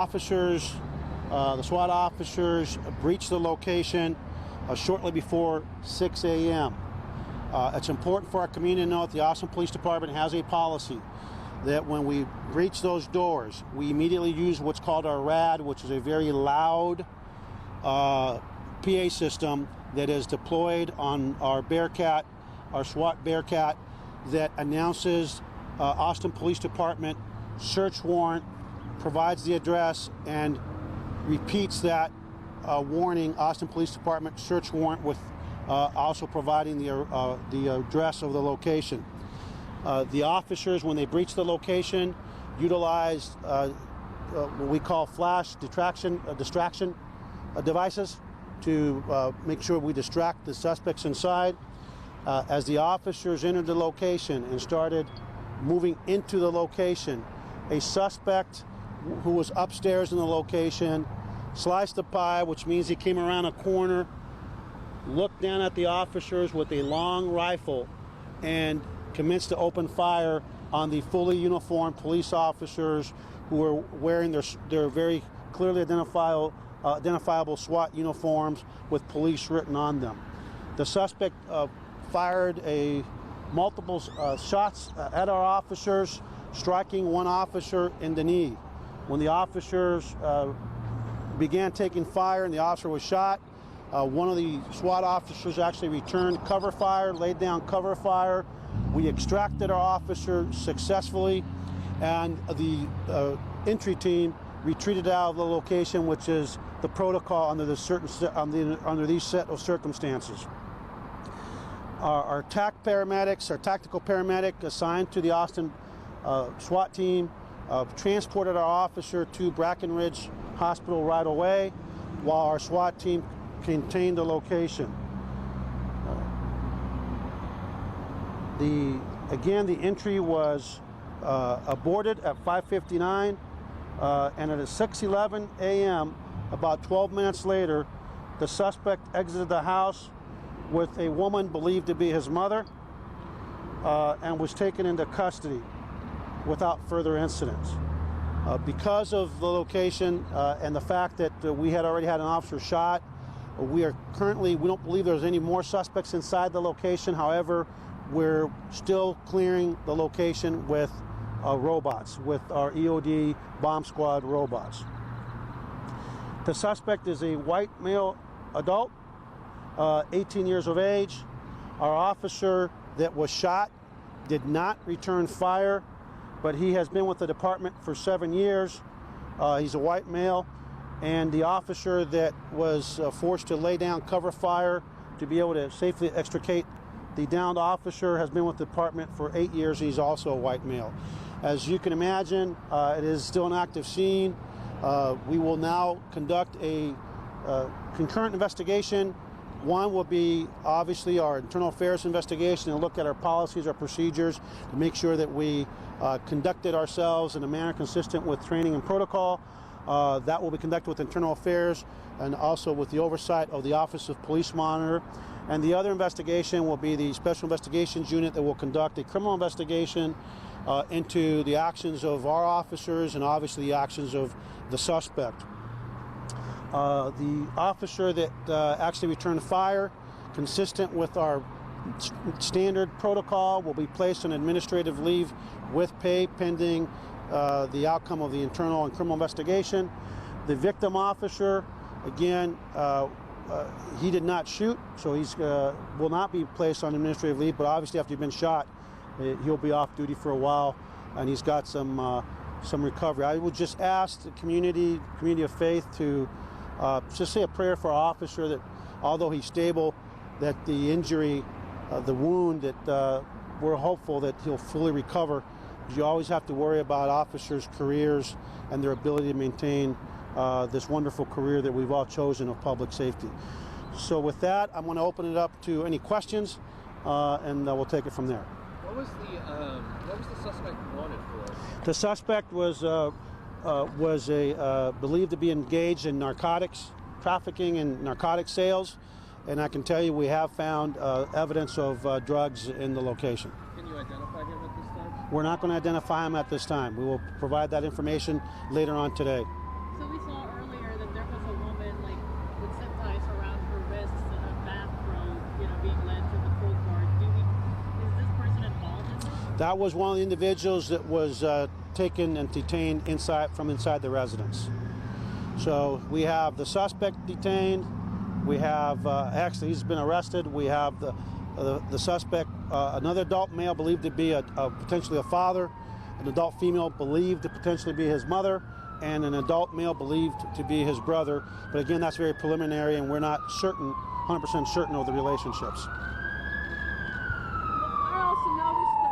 Officers, the SWAT officers breached the location shortly before 6 a.m. It's important for our community to know that the Austin Police Department has a policy that when we breach those doors, we immediately use what's called our RAD, which is a very loud PA system that is deployed on our Bearcat, our SWAT Bearcat, that announces Austin Police Department search warrant, provides the address, and repeats that warning, Austin Police Department search warrant, with also providing the address of the location. The officers, when they breach the location, utilized what we call flash distraction devices to make sure we distract the suspects inside. As the officers entered the location and started moving into the location, a suspect who was upstairs in the location sliced the pie, which means he came around a corner, looked down at the officers with a long rifle, and commenced to open fire on the fully uniformed police officers who were wearing their very clearly identifiable SWAT uniforms with police written on them. The suspect fired multiple shots at our officers, striking one officer in the knee. When the officers began taking fire and the officer was shot, one of the SWAT officers actually returned cover fire, laid down cover fire. We extracted our officer successfully, and the entry team retreated out of the location, which is the protocol under these set of circumstances. Our TAC paramedics, our tactical paramedic assigned to the Austin SWAT team, transported our officer to Brackenridge Hospital right away, while our SWAT team contained the location. The entry was aborted at 5:59, and at 6:11 a.m., about 12 minutes later, the suspect exited the house with a woman believed to be his mother, and was taken into custody without further incidents. Because of the location and the fact that we had already had an officer shot, we don't believe there's any more suspects inside the location. However, we're still clearing the location with robots, with our EOD bomb squad robots. The suspect is a white male adult, 18 years of age. Our officer that was shot did not return fire, but he has been with the department for 7 years. He's a white male, and the officer that was forced to lay down cover fire to be able to safely extricate the downed officer has been with the department for 8 years. He's also a white male. As you can imagine, it is still an active scene. We will now conduct a concurrent investigation. One will be obviously our internal affairs investigation and look at our policies, our procedures, to make sure that we conducted ourselves in a manner consistent with training and protocol. That will be conducted with internal affairs and also with the oversight of the Office of Police Monitor. And the other investigation will be the Special Investigations Unit that will conduct a criminal investigation into the actions of our officers and obviously the actions of the suspect. The officer that actually returned fire, consistent with our standard protocol, will be placed on administrative leave with pay pending the outcome of the internal and criminal investigation. The victim officer, again, he did not shoot, so he will not be placed on administrative leave, but obviously after he's been shot, he'll be off duty for a while, and he's got some recovery. I would just ask the community of faith to just say a prayer for our officer, that although he's stable, that the injury, the wound, that we're hopeful that he'll fully recover. You always have to worry about officers' careers and their ability to maintain this wonderful career that we've all chosen of public safety. So with that, I'm going to open it up to any questions, and we'll take it from there. What was the suspect wanted for? The suspect was believed to be engaged in narcotics trafficking and narcotic sales, and I can tell you we have found evidence of drugs in the location. Can you identify him at this time? We're not going to identify him at this time. We will provide that information later on today. That was one of the individuals that was taken and detained from inside the residence. So we have the suspect detained. We have, actually he's been arrested. We have the suspect, another adult male believed to be potentially a father, an adult female believed to potentially be his mother, and an adult male believed to be his brother. But again, that's very preliminary, and we're not certain, 100% certain of the relationships. I also noticed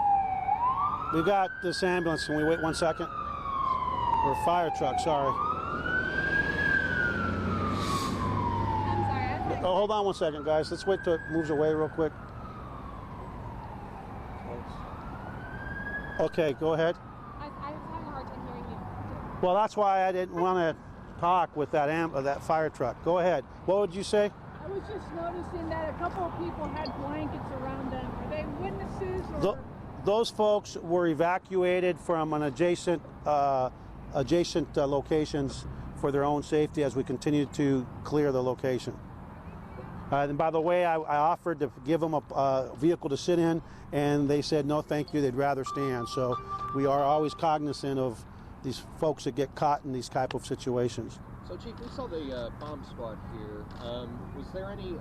that We got this ambulance. Can we wait 1 second? Or fire truck, sorry. I'm sorry. Oh, hold on 1 second, guys. Let's wait till it moves away real quick. Okay, go ahead. I was having a hard time hearing you. Well, that's why I didn't want to talk with that fire truck. Go ahead. What would you say? I was just noticing that a couple of people had blankets around them. Are they witnesses or? Those folks were evacuated from an adjacent locations for their own safety as we continue to clear the location. And by the way, I offered to give them a vehicle to sit in, and they said no thank you, they'd rather stand. So we are always cognizant of these folks that get caught in these type of situations. So, Chief, we saw the bomb squad here. Was there any,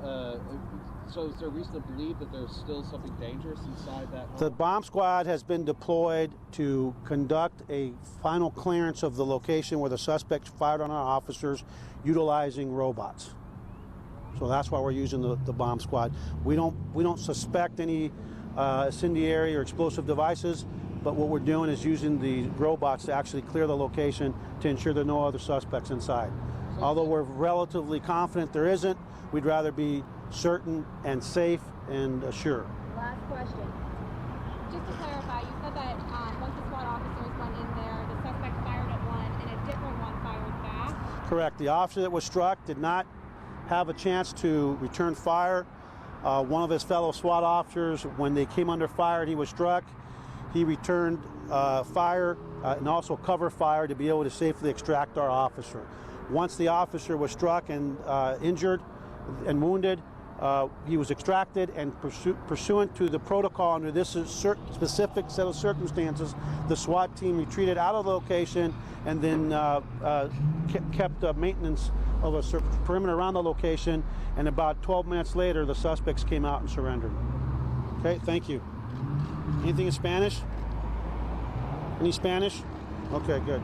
so is there reason to believe that there's still something dangerous inside that home? The bomb squad has been deployed to conduct a final clearance of the location where the suspect fired on our officers utilizing robots. So that's why we're using the bomb squad. We don't suspect any incendiary or explosive devices, but what we're doing is using the robots to actually clear the location to ensure there are no other suspects inside. Although we're relatively confident there isn't, we'd rather be certain and safe and sure. Last question. Just to clarify, you said that once the SWAT officers went in there, the suspect fired at one and a different one fired back? Correct. The officer that was struck did not have a chance to return fire. One of his fellow SWAT officers, when they came under fire and he was struck, he returned fire and also cover fire to be able to safely extract our officer. Once the officer was struck and injured and wounded, he was extracted, and pursuant to the protocol under this specific set of circumstances, the SWAT team retreated out of the location and then kept maintenance of a perimeter around the location, and about 12 minutes later the suspects came out and surrendered. Okay, thank you. Anything in Spanish? Any Spanish? Okay, good.